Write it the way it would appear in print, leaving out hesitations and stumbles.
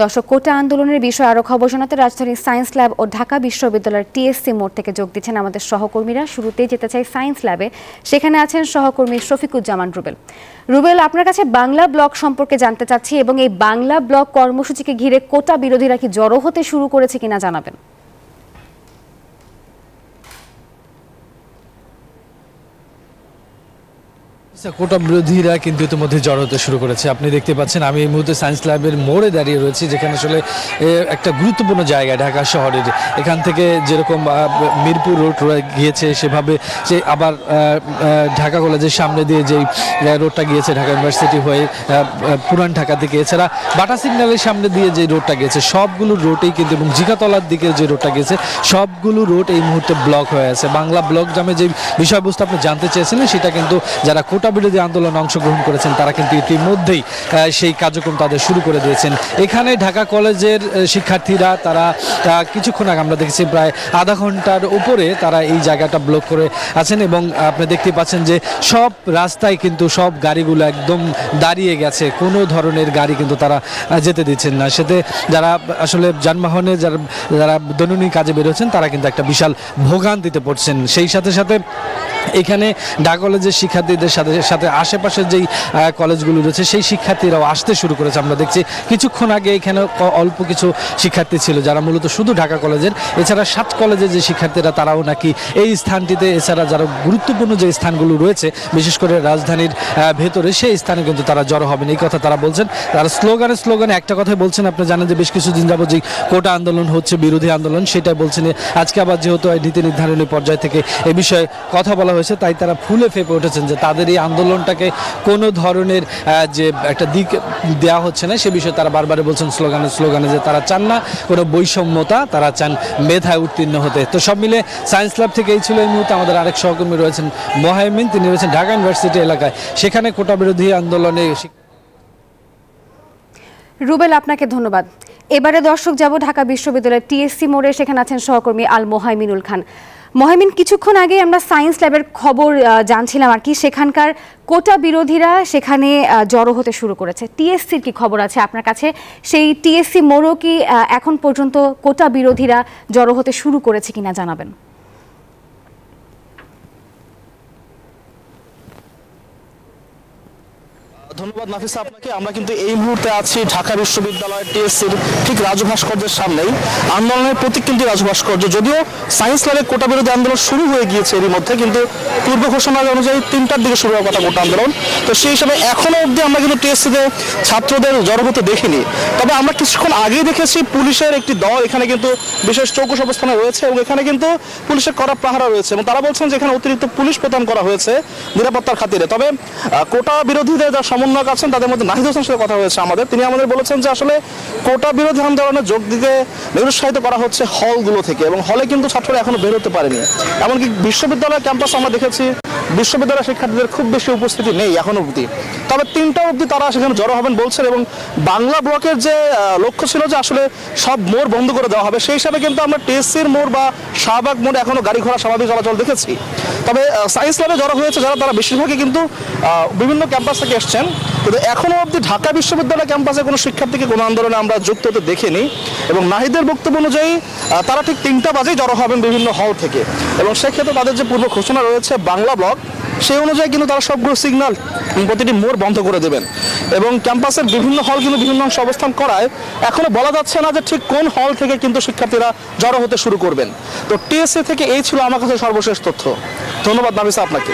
দর্শক, কোটা আন্দোলনের বিষয়ে আরো খবর শোনাতে রাজধানীর সায়েন্স ল্যাব ও ঢাকা বিশ্ববিদ্যালয়ের টিএসসি মোড় থেকে যোগ দিচ্ছেন আমাদের সহকর্মীরা। শুরুতেই যেতে চাই সায়েন্স ল্যাবে, সেখানে আছেন সহকর্মী শফিকুজ্জামান রুবেল। রুবেল, আপনার কাছে বাংলা ব্লক সম্পর্কে জানতে চাচ্ছি এবং এই বাংলা ব্লক কর্মসূচিকে ঘিরে কোটা বিরোধীরা কি জড়ো হতে শুরু করেছে কিনা জানাবেন। কোটা বিরোধীরা কিন্তু ইতিমধ্যে জড়ো হতে শুরু করেছে। আপনি দেখতে পাচ্ছেন আমি এই মুহূর্তে সায়েন্স ল্যাবের মোড়ে দাঁড়িয়ে রয়েছি, যেখানে আসলে একটা গুরুত্বপূর্ণ জায়গা ঢাকা শহরের। এখান থেকে যেরকম মিরপুর রোড গিয়েছে, সেভাবে সে আবার ঢাকা কলেজের সামনে দিয়ে যেই রোডটা গিয়েছে ঢাকা ইউনিভার্সিটি হয়ে পুরান ঢাকা থেকে, এছাড়া বাটা সিগন্যালের সামনে দিয়ে যে রোডটা গিয়েছে, সবগুলো রোডেই কিন্তু, এবং জিগাতলার দিকে যে রোডটা গিয়েছে, সবগুলো রোড এই মুহূর্তে ব্লক হয়ে আছে। বাংলা ব্লক নামে যে বিষয়বস্তু আপনি জানতে চেয়েছিলেন, সেটা কিন্তু যারা কোটা বিরোধী আন্দোলনে অংশগ্রহণ করেছেন তারা কিন্তু ইতিমধ্যেই সেই কার্যক্রম তাদের শুরু করে দিয়েছেন। এখানে ঢাকা কলেজের শিক্ষার্থীরা তারা কিছুক্ষণ আগে আমরা দেখেছি প্রায় আধা ঘন্টার উপরে তারা এই জায়গাটা ব্লক করে আছেন, এবং আপনি দেখতে পাচ্ছেন যে সব রাস্তায় কিন্তু সব গাড়িগুলো একদম দাঁড়িয়ে গেছে, কোনো ধরনের গাড়ি কিন্তু তারা যেতে দিচ্ছেন না। সাথে যারা আসলে যানবাহনে যারা দৈনন্দিন কাজে বেরোচ্ছেন তারা কিন্তু একটা বিশাল ভোগান্তিতে পড়ছেন। সেই সাথে সাথে এখানে ঢাকা কলেজের শিক্ষার্থীদের সাথে আশেপাশের যেই কলেজগুলো রয়েছে সেই শিক্ষার্থীরাও আসতে শুরু করেছে। আমরা দেখছি কিছুক্ষণ আগে এখানে অল্প কিছু শিক্ষার্থী ছিল যারা মূলত শুধু ঢাকা কলেজের, এছাড়া 7 কলেজের যে শিক্ষার্থীরা তারাও নাকি এই স্থানটিতে, এছাড়া যারা গুরুত্বপূর্ণ যে স্থানগুলো রয়েছে বিশেষ করে রাজধানীর ভেতরে, সেই স্থানে কিন্তু তারা জড়ো হবেন, এই কথা তারা বলছেন। তারা স্লোগানে একটা কথাই বলছেন, আপনি জানেন যে বেশ কিছুদিন যাবত যে কোটা আন্দোলন হচ্ছে, বিরোধী আন্দোলন, সেটাই বলছেন। আজকে আবার যেহেতু নীতি নির্ধারণী পর্যায় থেকে এ বিষয়ে কথা বলা হয়েছে, তাই তারা ফুলে ফেপে উঠেছেন যে তাদের এই আন্দোলনটাকে কোনো ধরনের যে একটা দিক দেওয়া হচ্ছে না, সে বিষয়ে তারা বারবার বলছেন স্লোগানে যে তারা চান না কোনো বৈষম্যতা, তারা চান মেধায় উত্তীর্ণ হতে। তো সব মিলে সায়েন্স ল্যাব থেকে এই ছিল এই মুহূর্তে আমাদের আরেক সহকর্মী রয়েছেন মোহাইমিন, তিনি রয়েছেন ঢাকা ইউনিভার্সিটি এলাকায়, সেখানে কোটা বিরোধী আন্দোলনে। রুবেল, আপনাকে ধন্যবাদ। এবারে দর্শক যাব ঢাকা বিশ্ববিদ্যালয়ের টিএসসি মোড়ে, সেখানে আছেন সহকর্মী আল মোহাইমিনুল খান। মোহাইমিন, কিছুক্ষণ আগে আমরা সায়েন্স ল্যাবের খবর জানছিলাম আর কি, সেখানকার কোটা বিরোধীরা সেখানে জড়ো হতে শুরু করেছে। টিএসসির কি খবর আছে আপনার কাছে? সেই টিএসসি মোড়ও কি এখন পর্যন্ত কোটা বিরোধীরা জড়ো হতে শুরু করেছে কিনা জানাবেন। ধন্যবাদ নাফিসা আপনাকে। আমরা কিন্তু এই মুহূর্তে আছি ঢাকা বিশ্ববিদ্যালয়ের টিএসসির ঠিক রাজু ভাস্কর্যের সামনেই। আন্দোলনের প্রতীক কিন্তু রাজু ভাস্কর্য। যদিও সায়েন্স ল্যাবে কোটা বিরোধী আন্দোলন শুরু হয়ে গিয়েছে এরই মধ্যে, কিন্তু পূর্ব ঘোষণা অনুযায়ী 3টার দিকে শুরু হওয়ার কথা কোটা আন্দোলন। তো সেই হিসাবে এখনো অবধি আমরা কিন্তু টিএসসিতে ছাত্রদের জড়ো হতে দেখিনি। তবে আমরা কিছুক্ষণ আগেই দেখেছি পুলিশের একটি দল এখানে কিন্তু বিশেষ চৌকস অবস্থানে রয়েছে, এবং এখানে কিন্তু পুলিশের কড়া পাহারা রয়েছে, এবং তারা বলছেন যে এখানে অতিরিক্ত পুলিশ প্রদান করা হয়েছে নিরাপত্তার খাতিরে। তবে কোটা বিরোধীদের যারা সমন্বয়ক আছেন তাদের মধ্যে নাহিদ হোসেনের সাথে কথা হয়েছে আমাদের, তিনি আমাদের বলেছেন যে আসলে কোটা বিরোধী আন্দোলনে যোগ দিতে নিরুৎসাহিত করা হচ্ছে হলগুলো থেকে, এবং হলে কিন্তু ছাত্ররা এখনো বের হতে পারেনি। এমনকি বিশ্ববিদ্যালয় ক্যাম্পাসে আমরা দেখেছি বিশ্ববিদ্যালয়ের শিক্ষার্থীদের খুব বেশি উপস্থিতি নেই এখনো অবধি। তবে 3টা অবধি তারা সেখানে জড়ো হবেন বলছেন, এবং বাংলা ব্লকের যে লক্ষ্য ছিল যে আসলে সব মোড় বন্ধ করে দেওয়া হবে, সেই হিসাবে কিন্তু আমরা টিএসসির মোড় বা শাহবাগ মোড়ে এখনো গাড়ি ঘোড়া স্বাভাবিক চলাচল দেখেছি। তবে সায়েন্স ল্যাবে জড়ো হয়েছে যারা, তারা বেশিরভাগই কিন্তু বিভিন্ন ক্যাম্পাস থেকে এসছেন, কিন্তু এখনো অবধি ঢাকা বিশ্ববিদ্যালয় ক্যাম্পাসে কোনো শিক্ষার্থীকে কোনো আন্দোলনে আমরা যুক্ত হতে দেখিনি। এবং নাহিদের বক্তব্য অনুযায়ী তারা ঠিক 3টা বাজেই জড়ো হবেন বিভিন্ন হল থেকে, এবং সেক্ষেত্রে তাদের যে পূর্ব ঘোষণা রয়েছে বাংলা ব্লক, সেই অনুযায়ী কিন্তু তারা সবগুলো সিগন্যাল প্রতিটি মোড় বন্ধ করে দেবেন। এবং ক্যাম্পাসের বিভিন্ন হল কিন্তু বিভিন্ন অংশে অবস্থান করায় এখনো বলা যাচ্ছে না যে ঠিক কোন হল থেকে কিন্তু শিক্ষার্থীরা জড়ো হতে শুরু করবেন। তো টিএসসি থেকে এই ছিল আমার কাছে সর্বশেষ তথ্য। ধন্যবাদ নাফিসা আপনাকে।